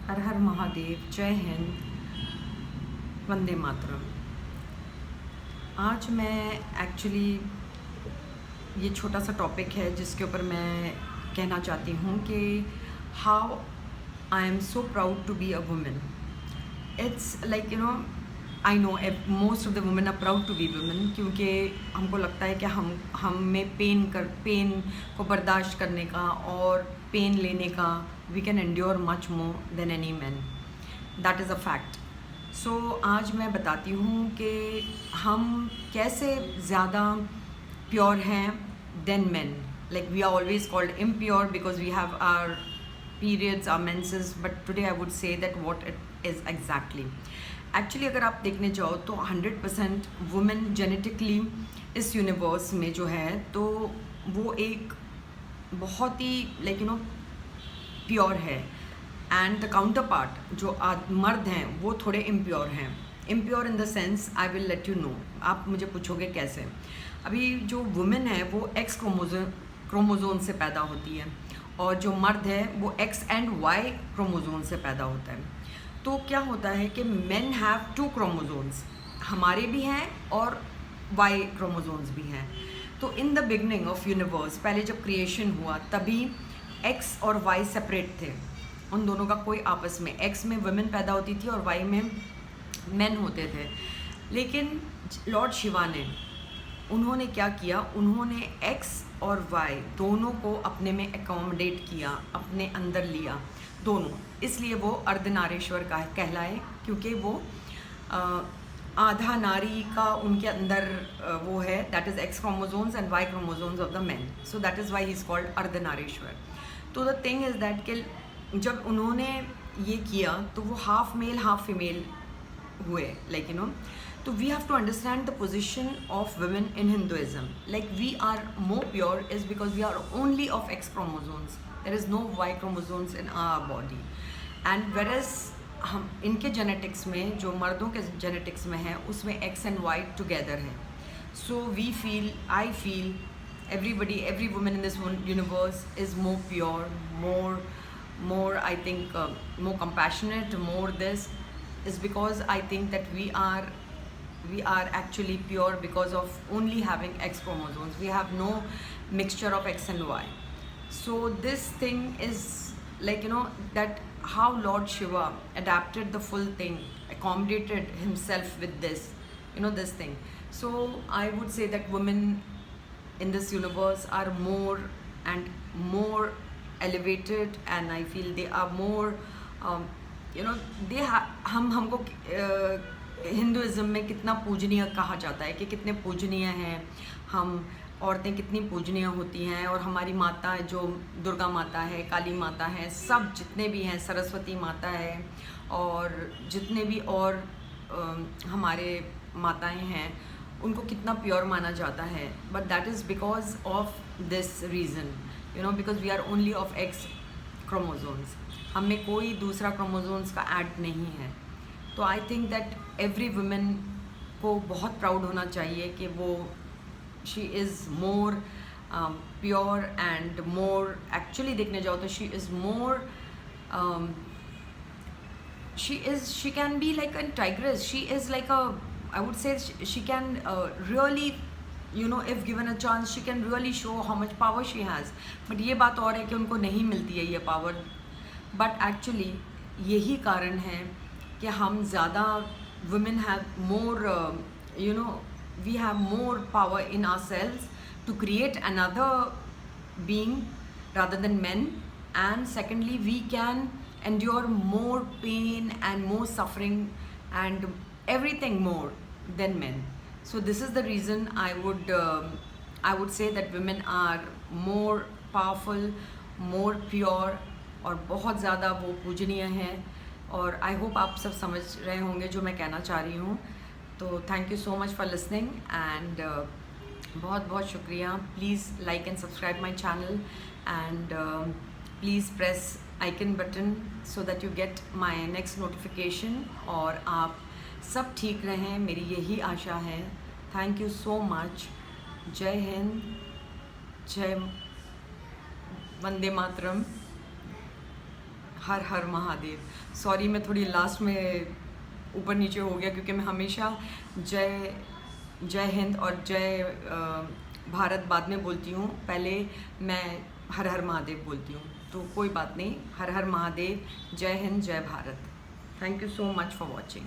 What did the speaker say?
हर हर महादेव, जय हिंद, वंदे मातरम। आज मैं एक्चुअली ये छोटा सा टॉपिक है जिसके ऊपर मैं कहना चाहती हूँ कि how I am so proud to be a women. It's like I know most of the women are proud to be women, क्योंकि हमको लगता है कि हम में पेन को बर्दाश्त करने का और पेन लेने का we can endure much more than any man. That is a fact. So आज मैं बताती हूँ कि हम कैसे ज़्यादा प्योर हैं then men. Like we are always called impure because we have our periods, our menses, but today I would say that what it is exactly. Actually अगर आप देखने जाओ तो 100% वुमेन जेनेटिकली इस यूनिवर्स में जो है तो वो एक बहुत ही प्योर है, एंड द काउंटर पार्ट जो मर्द हैं वो थोड़े इम्प्योर हैं। Impure in the sense I will let you know. आप मुझे पूछोगे कैसे। अभी जो वुमेन है वो एक्स क्रोमोजोन से पैदा होती है और जो मर्द है वो एक्स एंड वाई क्रोमोजोन से पैदा होता है। तो क्या होता है कि मेन हैव 2 क्रोमोजोन्स, हमारे भी हैं और वाई क्रोमोजोन्स भी हैं। तो in the beginning of universe, पहले जब क्रिएशन हुआ तभी एक्स और वाई सेपरेट थे, उन दोनों का कोई आपस में, एक्स में वुमेन पैदा होती थी और वाई में मेन होते थे। लेकिन लॉर्ड शिवा ने उन्होंने क्या किया, उन्होंने एक्स और वाई दोनों को अपने में एकोमोडेट किया, अपने अंदर लिया दोनों। इसलिए वो अर्धनारीश्वर का कहलाए, क्योंकि वो आधा नारी का उनके अंदर वो है, that is x chromosomes and y chromosomes of the man. So that is why he is called Ardhanarishvara. तो द थिंग इज़ दैट कि जब उन्होंने ये किया तो वो हाफ मेल हाफ फीमेल हुए, So we have to understand the position of women in Hinduism. Like we are more pure is because we are only of X chromosomes. There is no Y chromosomes in our body. And whereas हम इनके genetics में, जो मर्दों के genetics में है, उसमें X and Y together है. So we feel, I feel, every woman in this universe is more pure, more I think more compassionate, more this is because I think that we are actually pure because of only having X chromosomes. We have no mixture of X and Y. So this thing is that how Lord Shiva adapted the full thing, accommodated himself with this, this thing. So I would say that women in this universe are more and more elevated, and I feel they are more हमको Hinduism में कितना पूजनीय कहा जाता है कि कितने पूजनीय हैं हम, औरतें कितनी पूजनीय होती हैं, और हमारी माता जो दुर्गा माता है, काली माता है, सब जितने भी हैं, सरस्वती माता है, और जितने भी और हमारे माताएं हैं उनको कितना प्योर माना जाता है। But that is because of this reason, because we are only of x chromosomes, हम में कोई दूसरा क्रोमोजोन्स का ऐड नहीं है। तो I think that every women को बहुत प्राउड होना चाहिए कि वो she is more pure and more, actually देखने जाओ तो she is more, she can be like a tigress, she is like a, I would say she can really if given a chance she can really show how much power she has. But ये बात और है कि उनको नहीं मिलती है ये पावर। बट एक्चुअली यही कारण है कि हम ज़्यादा, women have more we have more power in ourselves to create another being rather than men. And secondly, we can endure more pain and more suffering and everything more than men. So this is the reason I would say that women are more powerful, more pure, और बहुत ज़्यादा वो पूजनीय हैं। और I hope आप सब समझ रहे होंगे जो मैं कहना चाह रही हूँ। तो thank you so much for listening, and बहुत बहुत शुक्रिया। Please like and subscribe my channel, and please press icon button so that you get my next notification. और आप सब ठीक रहें, मेरी यही आशा है। Thank you so much. जय हिंद, जय वंदे मातरम, हर हर महादेव। सॉरी मैं थोड़ी लास्ट में ऊपर नीचे हो गया क्योंकि मैं हमेशा जय हिंद और जय भारत बाद में बोलती हूँ, पहले मैं हर हर महादेव बोलती हूँ। तो कोई बात नहीं, हर हर महादेव, जय हिंद, जय Bharat. Thank you so much for watching.